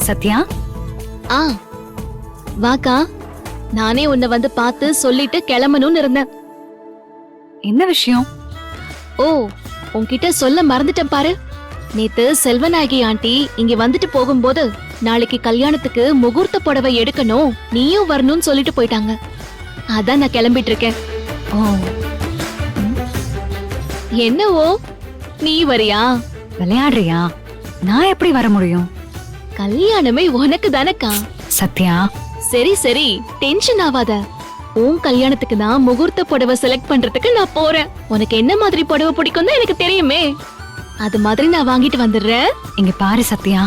சத்யா, ஆ வாக்கா. நானே உன்னை வந்து பார்த்து சொல்லிட்டு கிளம்பணும்னு இருந்தேன். என்ன விஷயம்? ஓ, உன்கிட்ட சொல்ல மறந்துட்டேன் பாரு. நேத்து செல்வநாயகி ஆண்டி இங்க வந்துட்டு போகும்போது நாளைக்கு கல்யாணத்துக்கு முகூர்த்த புடவை எடுக்கணும், நீயும் வரணும்னு சொல்லிட்டு போயிட்டாங்க. அதான் நான் கிளம்பிட்டு இருக்கேன். ஓ, என்னவோ நீ வரியா? விளையாடுறியா? நான் எப்படி வர முடியும்? கல்யாணமே உனக்கு தானக்கா. சத்யா, சரி சரி, டென்ஷன் ஆவாத. உன் கல்யாணத்துக்கு தான் முகூர்த்த புடவை செலக்ட் பண்றதுக்கு நான் போறேன். உனக்கு என்ன மாதிரி புடவை பிடிக்கும் தான் எனக்கு தெரியுமே. அது மாதிரி நான் வாங்கிட்டு வந்துடுறேன். இங்க பாரு சத்யா,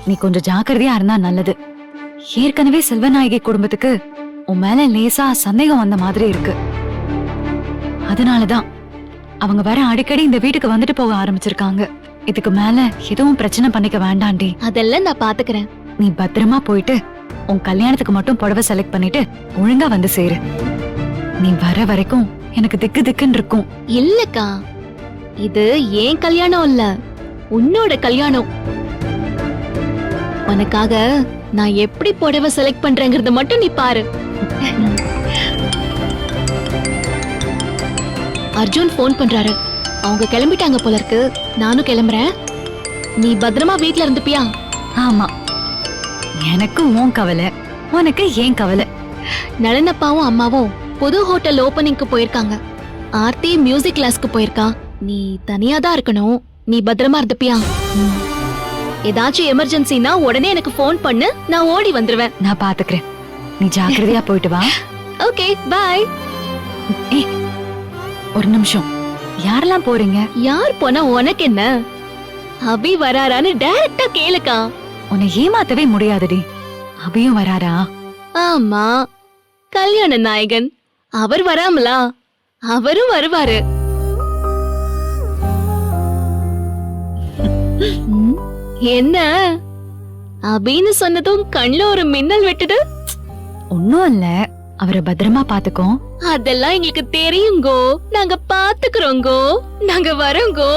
நீ கொஞ்சம் ஜாக்கிரதையா இருந்தா நல்லது. ஏற்கனவே செல்வநாயகி குடும்பத்துக்கு உன் மேல லேசா சந்தேகம் வந்த மாதிரி இருக்கு. அதனாலதான் அவங்க வர அடிக்கடி இந்த வீட்டுக்கு வந்துட்டு போக ஆரம்பிச்சிருக்காங்க. இதுக்கு மேல எதுவும் பிரச்சனை பண்ணிக்க வேண்டாண்டி. அதெல்லாம் நான் பாத்துக்கிறேன். நீ பத்திரமா போயிட்டு உன் கல்யாணத்துக்கு மட்டும் புடவை செலக்ட் பண்ணிட்டு ஒழுங்கா வந்து சேரு. நீ வர வரைக்கும் எனக்கு திக்கு திக்குன்னு இருக்கும். இல்லக்கா, இது ஏன் கல்யாணம் இல்ல, உன்னோட கல்யாணம். உனக்காக நான் எப்படி புடவை செலக்ட் பண்றேங்கறத மட்டும் நீ பாரு. அர்ஜுன் போன் பண்றாரு. அவங்க கிளம்பிட்டாங்க போல இருக்கு. நானும் கிளம்புறேன். நீ பத்திரமா வீட்ல இருந்துப்பியா? ஆமா, எனக்கு உன் கவலை, உனக்கு ஏன் கவலை? நளனப்பாவும் அம்மாவும் புது ஹோட்டல் ஓபனிங்க்கு போயிருக்காங்க. ஆர்த்தி மியூசிக் கிளாஸ்க்கு போயிருக்கா. நீ தனியா தான் இருக்கணும். நீ பத்திரமா இருந்துப்பியா? ஏதாச்சும் எமர்ஜென்சினா உடனே எனக்கு போன் பண்ணு, நான் ஓடி வந்துருவேன். நான் பாத்துக்கிறேன். நீ ஜாக்கிரதையா போயிட்டு வா. Okay, bye. ஒரு நிமிஷம், யாரெல்லாம் போறீங்க? யார் போனா உனக்கு என்ன? அபி வராரான்னு டைரக்டா கேளுக்கா. உன்னை ஏமாத்தவே முடியாதுடி. அபியும் வராரா? ஆமா, கல்யாண நாயகன். அவர் வராமலா? அவரும் வருவாரு. என்ன அபின்னு சொன்னதும் கண்ணுல ஒரு மின்னல் வெட்டுது. ஒன்னும் இல்ல, அவரை பத்திரமா பாத்துக்கோ. அதெல்லாம் எங்களுக்கு தெரியுங்கோ. நாங்க பாத்துக்கிறோங்கோ. நாங்க வரோங்கோ.